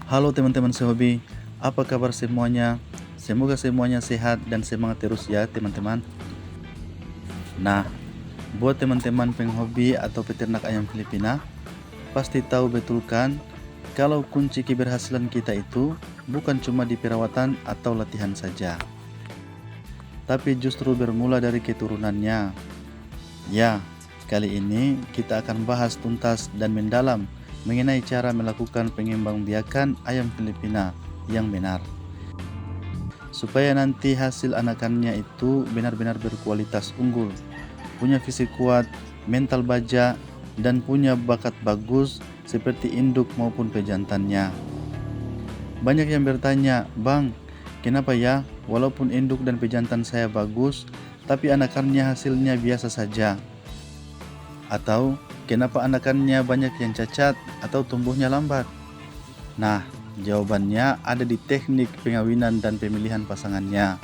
Halo teman-teman sehobi, apa kabar semuanya? Semoga semuanya sehat dan semangat terus ya teman-teman. Nah, buat teman-teman penghobi atau peternak ayam Filipina, pasti tahu betul kan kalau kunci keberhasilan kita itu bukan cuma di perawatan atau latihan saja, tapi justru bermula dari keturunannya. Ya, kali ini kita akan bahas tuntas dan mendalam mengenai cara melakukan pengembangbiakan ayam Filipina yang benar, supaya nanti hasil anakannya itu benar-benar berkualitas unggul, punya fisik kuat, mental baja, dan punya bakat bagus seperti induk maupun pejantannya. Banyak yang bertanya, "Bang, kenapa ya walaupun induk dan pejantan saya bagus, tapi anakannya hasilnya biasa saja?" Atau kenapa anakannya banyak yang cacat atau tumbuhnya lambat? Nah, jawabannya ada di teknik pengawinan dan pemilihan pasangannya.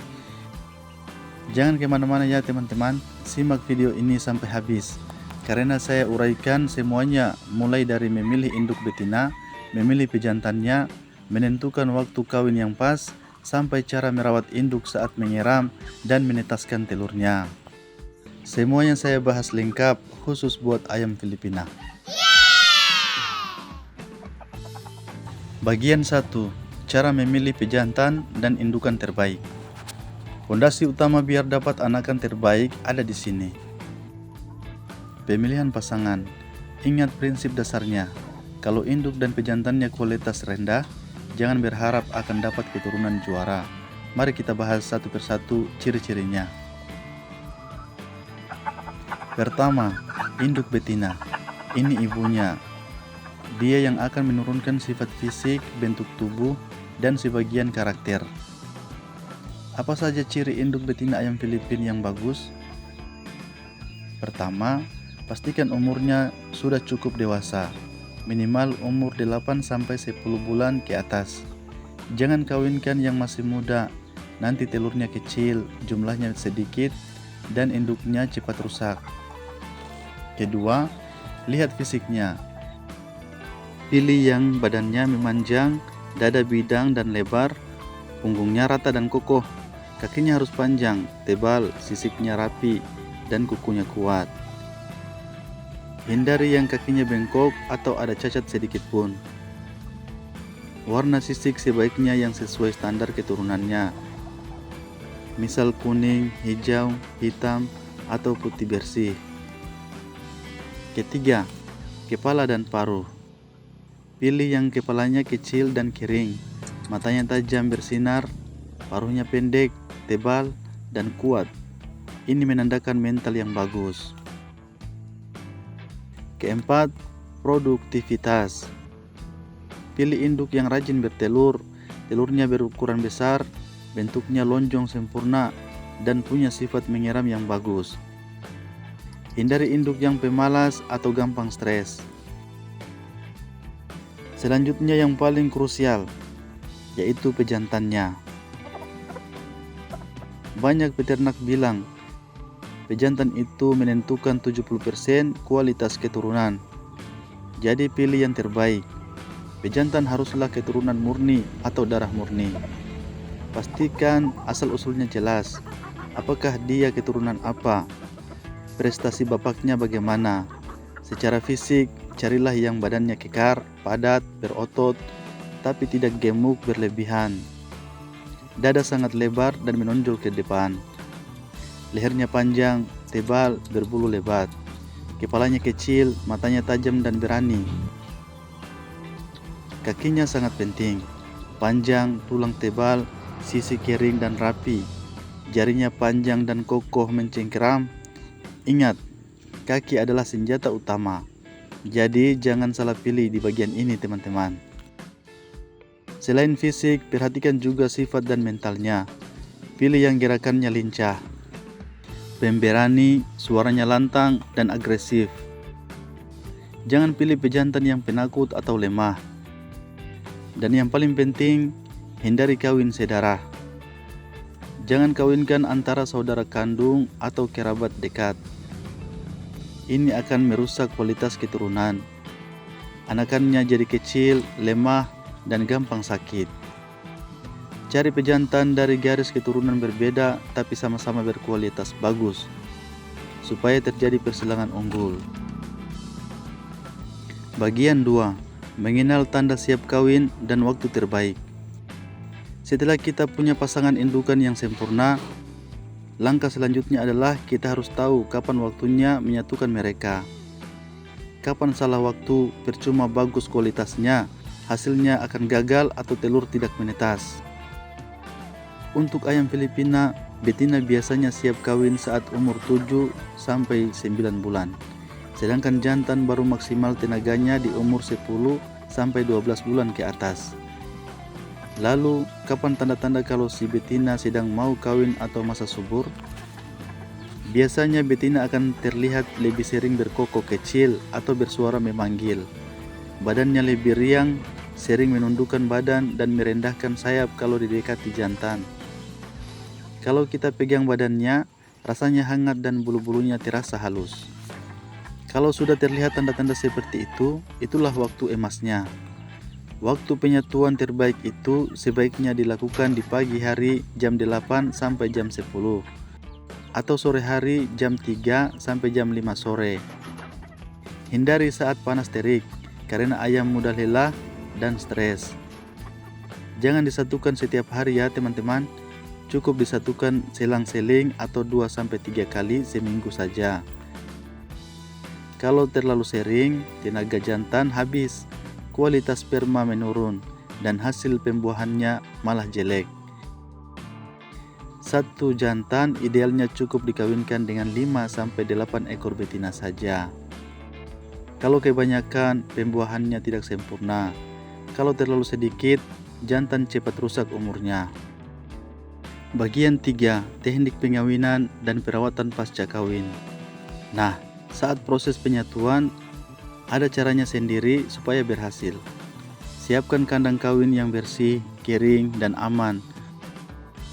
Jangan kemana-mana ya teman-teman, simak video ini sampai habis, karena saya uraikan semuanya mulai dari memilih induk betina, memilih pejantannya, menentukan waktu kawin yang pas, sampai cara merawat induk saat menyeram dan menetaskan telurnya. Semuanya saya bahas lengkap khusus buat ayam Filipina. Bagian 1. Cara memilih pejantan dan indukan terbaik. Fondasi utama biar dapat anakan terbaik ada di sini. Pemilihan pasangan. Ingat prinsip dasarnya. Kalau induk dan pejantannya kualitas rendah, jangan berharap akan dapat keturunan juara. Mari kita bahas satu persatu ciri-cirinya. Pertama, induk betina. Ini ibunya. Dia yang akan menurunkan sifat fisik, bentuk tubuh, dan sebagian karakter. Apa saja ciri induk betina ayam Filipina yang bagus? Pertama, pastikan umurnya sudah cukup dewasa, minimal umur 8-10 bulan ke atas. Jangan kawinkan yang masih muda, nanti telurnya kecil, jumlahnya sedikit, dan induknya cepat rusak. Kedua, lihat fisiknya. Pilih yang badannya memanjang, dada bidang dan lebar, punggungnya rata dan kokoh, kakinya harus panjang, tebal, sisiknya rapi, dan kukunya kuat. Hindari yang kakinya bengkok atau ada cacat sedikit pun. Warna sisik sebaiknya yang sesuai standar keturunannya, misal kuning, hijau, hitam, atau putih bersih. Ketiga, kepala dan paruh. Pilih yang kepalanya kecil dan kering, matanya tajam bersinar, paruhnya pendek, tebal, dan kuat. Ini menandakan mental yang bagus. Keempat, produktivitas. Pilih induk yang rajin bertelur, telurnya berukuran besar, bentuknya lonjong sempurna, dan punya sifat menyeram yang bagus. Hindari induk yang pemalas atau gampang stres. Selanjutnya yang paling krusial, yaitu pejantannya. Banyak peternak bilang, pejantan itu menentukan 70% kualitas keturunan. Jadi pilih yang terbaik. Pejantan haruslah keturunan murni atau darah murni. Pastikan asal-usulnya jelas. Apakah dia keturunan apa? Prestasi bapaknya bagaimana? Secara fisik, carilah yang badannya kekar, padat, berotot, tapi tidak gemuk berlebihan. Dada sangat lebar dan menonjol ke depan. Lehernya panjang, tebal, berbulu lebat. Kepalanya kecil, matanya tajam dan berani. Kakinya sangat penting. Panjang, tulang tebal, sisi kering dan rapi. Jarinya panjang dan kokoh mencengkeram. Ingat, kaki adalah senjata utama. Jadi jangan salah pilih di bagian ini teman-teman. Selain fisik, perhatikan juga sifat dan mentalnya. Pilih yang gerakannya lincah, pemberani, suaranya lantang dan agresif. Jangan pilih pejantan yang penakut atau lemah. Dan yang paling penting, hindari kawin sedarah. Jangan kawinkan antara saudara kandung atau kerabat dekat. Ini akan merusak kualitas keturunan. Anakannya jadi kecil, lemah, dan gampang sakit. Cari pejantan dari garis keturunan berbeda tapi sama-sama berkualitas bagus, supaya terjadi persilangan unggul. Bagian 2. Mengenal tanda siap kawin dan waktu terbaik. Setelah kita punya pasangan indukan yang sempurna, langkah selanjutnya adalah kita harus tahu kapan waktunya menyatukan mereka. Kapan salah waktu, percuma bagus kualitasnya, hasilnya akan gagal atau telur tidak menetas. Untuk ayam Filipina, betina biasanya siap kawin saat umur 7 sampai 9 bulan. Sedangkan jantan baru maksimal tenaganya di umur 10 sampai 12 bulan ke atas. Lalu, kapan tanda-tanda kalau si betina sedang mau kawin atau masa subur? Biasanya betina akan terlihat lebih sering berkokok kecil atau bersuara memanggil. Badannya lebih riang, sering menundukkan badan dan merendahkan sayap kalau didekati jantan. Kalau kita pegang badannya, rasanya hangat dan bulu-bulunya terasa halus. Kalau sudah terlihat tanda-tanda seperti itu, itulah waktu emasnya. Waktu penyatuan terbaik itu sebaiknya dilakukan di pagi hari jam 8 sampai jam 10 atau sore hari jam 3 sampai jam 5 sore. Hindari saat panas terik karena ayam mudah lelah dan stres. Jangan disatukan setiap hari ya teman-teman. Cukup disatukan selang-seling atau 2 sampai 3 kali seminggu saja. Kalau terlalu sering, tenaga jantan habis, kualitas sperma menurun, dan hasil pembuahannya malah jelek. Satu jantan idealnya cukup dikawinkan dengan 5 sampai 8 ekor betina saja. Kalau kebanyakan, pembuahannya tidak sempurna. Kalau terlalu sedikit, jantan cepat rusak umurnya. Bagian 3. Teknik pengawinan dan perawatan pasca kawin. Nah, saat proses penyatuan, ada caranya sendiri supaya berhasil. Siapkan kandang kawin yang bersih, kering, dan aman.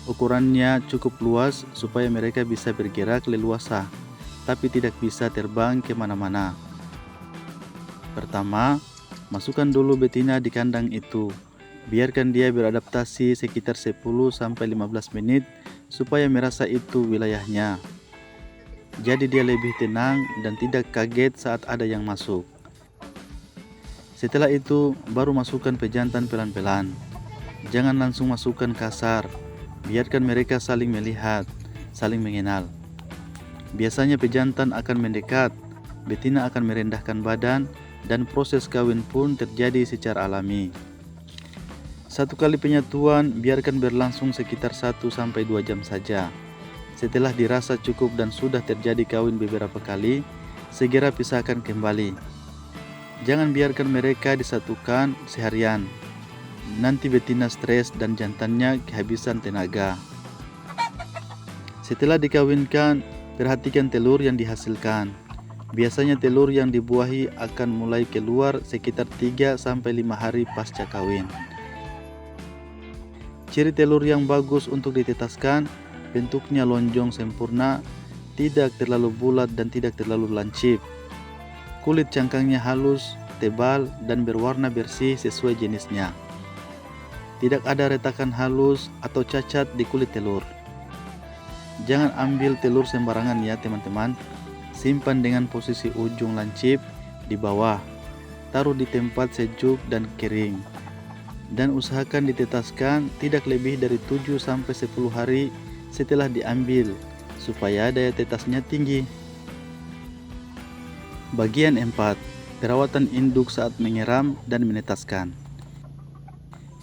Ukurannya cukup luas supaya mereka bisa bergerak leluasa, tapi tidak bisa terbang kemana-mana. Pertama, masukkan dulu betina di kandang itu. Biarkan dia beradaptasi sekitar 10-15 menit supaya merasa itu wilayahnya. Jadi dia lebih tenang dan tidak kaget saat ada yang masuk. Setelah itu baru masukkan pejantan pelan-pelan. Jangan langsung masukkan kasar. Biarkan mereka saling melihat, saling mengenal. Biasanya pejantan akan mendekat, betina akan merendahkan badan, dan proses kawin pun terjadi secara alami. Satu kali penyatuan biarkan berlangsung sekitar 1-2 jam saja. Setelah dirasa cukup dan sudah terjadi kawin beberapa kali, segera pisahkan kembali. Jangan biarkan mereka disatukan seharian. Nanti betina stres dan jantannya kehabisan tenaga. Setelah dikawinkan, perhatikan telur yang dihasilkan. Biasanya telur yang dibuahi akan mulai keluar sekitar 3-5 hari pasca kawin. Ciri telur yang bagus untuk ditetaskan, bentuknya lonjong sempurna, tidak terlalu bulat dan tidak terlalu lancip. Kulit cangkangnya halus, tebal, dan berwarna bersih sesuai jenisnya. Tidak ada retakan halus atau cacat di kulit telur. Jangan ambil telur sembarangan ya teman-teman. Simpan dengan posisi ujung lancip di bawah. Taruh di tempat sejuk dan kering. Dan usahakan ditetaskan tidak lebih dari 7-10 hari setelah diambil supaya daya tetasnya tinggi. Bagian 4. Perawatan induk saat mengeram dan menetaskan.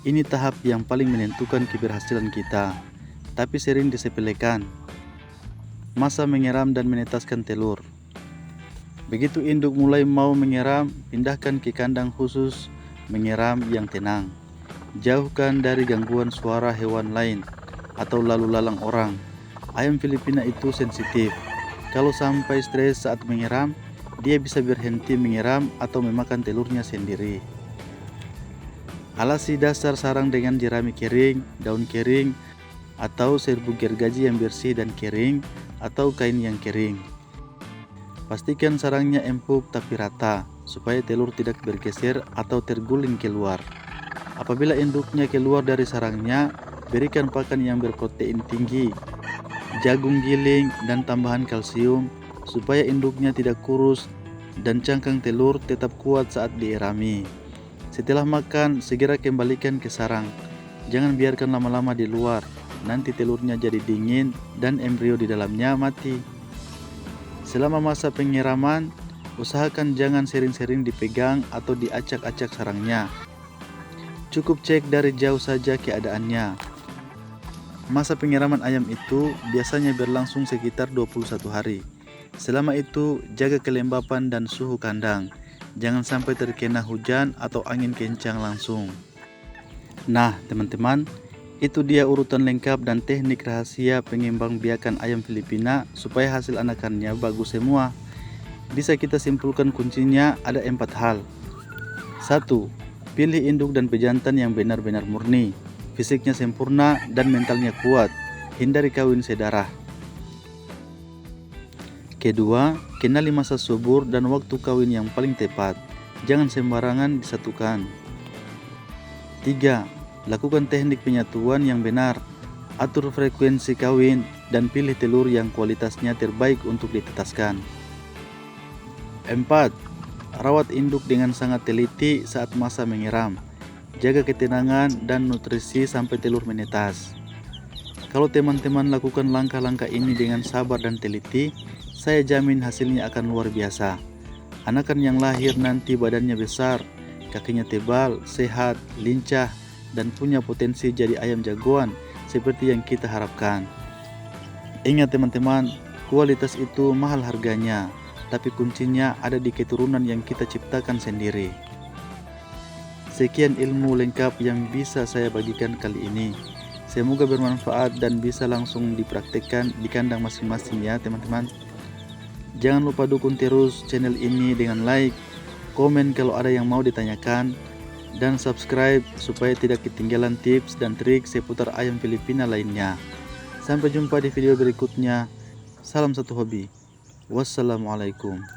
Ini tahap yang paling menentukan keberhasilan kita, tapi sering disepelekan. Masa mengeram dan menetaskan telur. Begitu induk mulai mau mengeram, pindahkan ke kandang khusus mengeram yang tenang. Jauhkan dari gangguan suara hewan lain atau lalu lalang orang. Ayam Filipina itu sensitif. Kalau sampai stres saat mengeram, dia bisa berhenti mengeram atau memakan telurnya sendiri. Alasi dasar sarang dengan jerami kering, daun kering, atau serbuk gergaji yang bersih dan kering, atau kain yang kering. Pastikan sarangnya empuk tapi rata, supaya telur tidak bergeser atau terguling keluar. Apabila induknya keluar dari sarangnya, berikan pakan yang berprotein tinggi, jagung giling, dan tambahan kalsium supaya induknya tidak kurus dan cangkang telur tetap kuat saat dierami. Setelah makan, segera kembalikan ke sarang. Jangan biarkan lama-lama di luar, nanti telurnya jadi dingin dan embrio di dalamnya mati. Selama masa penyiraman, usahakan jangan sering-sering dipegang atau diacak-acak sarangnya. Cukup cek dari jauh saja keadaannya. Masa penyiraman ayam itu biasanya berlangsung sekitar 21 hari. Selama itu, jaga kelembapan dan suhu kandang. Jangan sampai terkena hujan atau angin kencang langsung. Nah, teman-teman, itu dia urutan lengkap dan teknik rahasia pengembangbiakan ayam Filipina supaya hasil anakannya bagus semua. Bisa kita simpulkan kuncinya ada 4 hal. 1. Pilih induk dan pejantan yang benar-benar murni, fisiknya sempurna dan mentalnya kuat. Hindari kawin sedarah. Kedua, kenali masa subur dan waktu kawin yang paling tepat. Jangan sembarangan disatukan. 3. Lakukan teknik penyatuan yang benar. Atur frekuensi kawin dan pilih telur yang kualitasnya terbaik untuk ditetaskan. 4. Rawat induk dengan sangat teliti saat masa menyiram. Jaga ketenangan dan nutrisi sampai telur menetas. Kalau teman-teman lakukan langkah-langkah ini dengan sabar dan teliti, saya jamin hasilnya akan luar biasa. Anakan yang lahir nanti badannya besar, kakinya tebal, sehat, lincah, dan punya potensi jadi ayam jagoan seperti yang kita harapkan. Ingat teman-teman, kualitas itu mahal harganya, tapi kuncinya ada di keturunan yang kita ciptakan sendiri. Sekian ilmu lengkap yang bisa saya bagikan kali ini. Semoga bermanfaat dan bisa langsung dipraktekkan di kandang masing-masing ya teman-teman. Jangan lupa dukung terus channel ini dengan like, komen kalau ada yang mau ditanyakan, dan subscribe supaya tidak ketinggalan tips dan trik seputar ayam Filipina lainnya. Sampai jumpa di video berikutnya. Salam satu hobi. Wassalamualaikum.